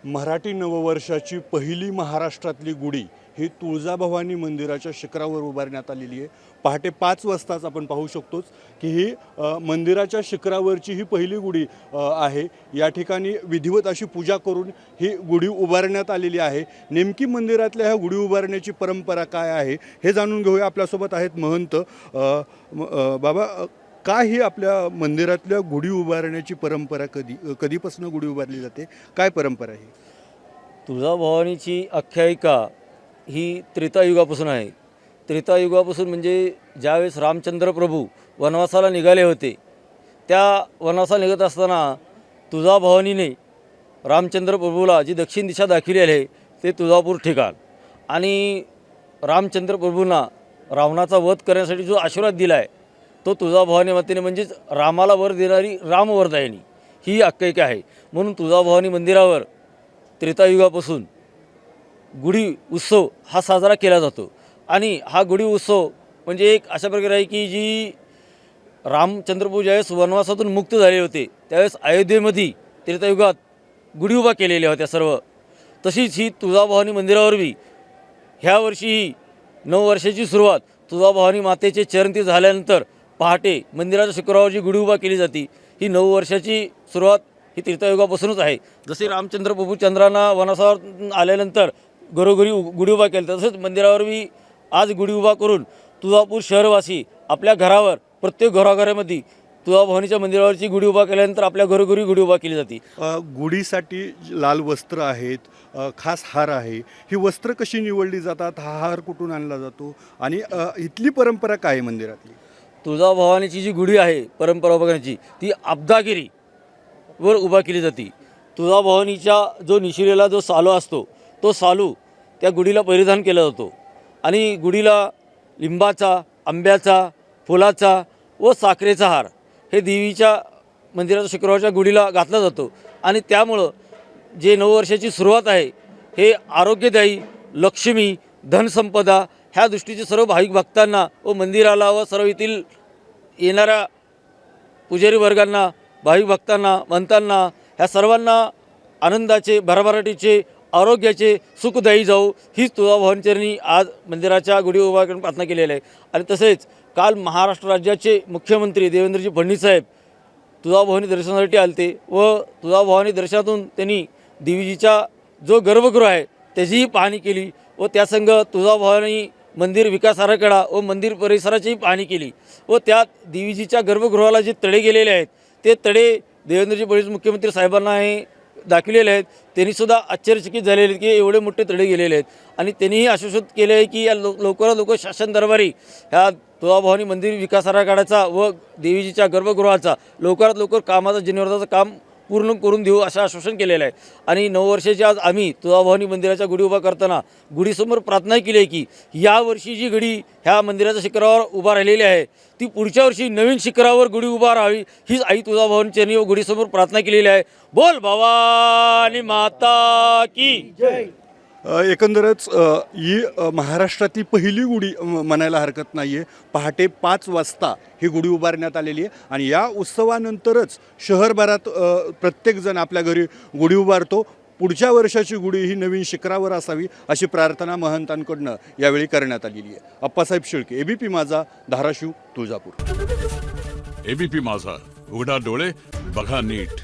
मराठी नववर्षाची पहिली महाराष्ट्रातली गुढी ही तुळजाभवानी मंदिराच्या शिखरावर उभारण्यात आलेली आहे। पहाटे 5 वाजताच आपण पाहू शकतोच की ही मंदिराच्या शिखरावरची ही पहिली गुढी आहे। या ठिकाणी विधिवत अशी पूजा करून ही गुढी उभारण्यात आलेली आहे। नेमकी मंदिरातल्या ह्या गुढी उभारण्याची परंपरा काय आहे हे जाणून घेऊया। आपल्यासोबत आहेत महंत। बाबा, काय ही आपल्या मंदिरातल्या गुढी उभारण्याची परंपरा कधीपासून गुढी उभारली जाते, काय परंपरा आहे? तुळजाभवानीची आख्यायिका ही त्रेतायुगापासून आहे। त्रेतायुगापासून म्हणजे ज्यावेळेस रामचंद्र प्रभू वनवासाला निघाले होते, त्या वनवासाला निघत असताना तुळजाभवानीने रामचंद्र प्रभूला जी दक्षिण दिशा दाखवली आहे ते तुळजापूर ठिकाण, आणि रामचंद्र प्रभूंना रावणाचा वध करण्यासाठी जो आशीर्वाद दिला आहे तो तुळजाभवानी मातेने, म्हणजेच रामाला वर देणारी रामवरदायिनी ही आख्यायिका आहे। म्हणून तुळजाभवानी मंदिरावर त्रेतायुगापासून गुढी उत्सव हा साजरा केला जातो। आणि हा गुढी उत्सव म्हणजे एक अशा प्रकारे आहे की जी रामचंद्र प्रभू ज्यावेळेस वनवासातून मुक्त झाले होते त्यावेळेस अयोध्येमध्ये त्रेतायुगात गुढी उभा केलेल्या होत्या सर्व। तशीच ही तुळजाभवानी मंदिरावर बी ह्या वर्षी ही नववर्षाची सुरुवात तुळजाभवानी मातेचे चरणती झाल्यानंतर पहाटे मंदिराच्या शिखरावर जी गुढी उभा केली जाते ही नववर्षाची सुरुवात ही त्रेतायुगापासूनच आहे। जसे रामचंद्र प्रभू चंद्रांना वनवासावर आल्यानंतर घरोघरी गुढी उभा केली, तसंच मंदिरावर बी आज गुढी उभा करून तुळजापूर शहरवासी आपल्या घरावर प्रत्येक घराघरामध्ये तुळजाभवानीच्या मंदिरावरची गुढी उभा केल्यानंतर आपल्या घरोघरी गुढी उभा केली जाते। गुढीसाठी लाल वस्त्र आहेत, खास हार आहे। ही वस्त्र कशी निवडली जातात, हा हार कुठून आणला जातो आणि इथली परंपरा काय आहे मंदिरातली? तुळजाभवानीची जी गुढी आहे परंपरा उभा करण्याची ती अब्दागिरी वर उभा केली जाते। तुळजाभवानीचा जो निशिरेला जो सालो असतो तो सालू त्या गुढीला परिधान केला जातो, आणि गुढीला लिंबाचा, आंब्याचा, फुलाचा व साखरेचा हार हे देवीच्या मंदिराच्या शिखरावरच्या गुढीला घातला जातो। आणि त्यामुळं जे नववर्षाची सुरुवात आहे हे आरोग्यदायी, लक्ष्मी, धनसंपदा ह्या दृष्टीचे सर्व भाविक भक्तांना व मंदिराला व सर्व येथील येणाऱ्या पुजारी वर्गांना, भाविक भक्तांना, महंतांना ह्या सर्वांना आनंदाचे, भरभराटीचे, आरोग्याचे, सुखदायी जाऊ हीच तुळजाभवानीचरणी आज मंदिराच्या गुढी उभा करून प्रार्थना केलेली आहे। आणि तसेच काल महाराष्ट्र राज्याचे मुख्यमंत्री देवेंद्रजी फडणवीस साहेब तुळजाभवानी दर्शनासाठी आलते व तुळजाभवानी दर्शनातून त्यांनी देवीजीचा जो गर्भगृह आहे त्याचीही पाहणी केली व त्यासंग तुळजाभवानी मंदिर विकास आराखडा व मंदिर परिसराचीही पाहणी केली व त्यात देवीजीच्या गर्भगृहाला जे तडे गेलेले आहेत ते तडे देवेंद्रजी फडणवीस मुख्यमंत्री साहेबांना हे दाखवलेले आहेत। त्यांनीसुद्धा आश्चर्यचकित झालेले आहेत की एवढे मोठे तडे गेलेले आहेत, आणि त्यांनीही आश्वासित केले आहे की या लवकरात लवकर शासन दरबारी ह्या तुळजाभवानी मंदिर विकास आराखड्याचा व देवीजीच्या गर्भगृहाचा लवकरात लवकर कामाचा जीर्णोद्धाराचं काम पूर्ण करून देऊ असं आश्वासन केलेलं आहे। आणि नववर्षाची आज आम्ही तुळजाभवानी मंदिराच्या गुढी उभा करताना गुढीसमोर प्रार्थना केली आहे की यावर्षी जी गुढी ह्या मंदिराच्या शिखरावर उभा राहिलेली आहे ती पुढच्या वर्षी नवीन शिखरावर गुढी उभा राहावी हीच आई तुळजाभवानी चरणी व गुढीसमोर प्रार्थना केलेली आहे। बोल भवानी माता की जय। एकंदरच ही महाराष्ट्रातली पहिली गुढी म्हणायला हरकत नाही आहे। पहाटे 5 वाजता ही गुढी उभारण्यात आलेली आहे आणि या उत्सवानंतरच शहरभरात प्रत्येकजण आपल्या घरी गुढी उभारतो। पुढच्या वर्षाची गुढी ही नवीन शिखरावर असावी अशी प्रार्थना महंतांकडनं यावेळी करण्यात आलेली आहे। अप्पासाहेब शेळके, एबीपी माझा, धाराशिव, तुळजापूर। एबीपी माझा, उघडा डोळे बघा नीट।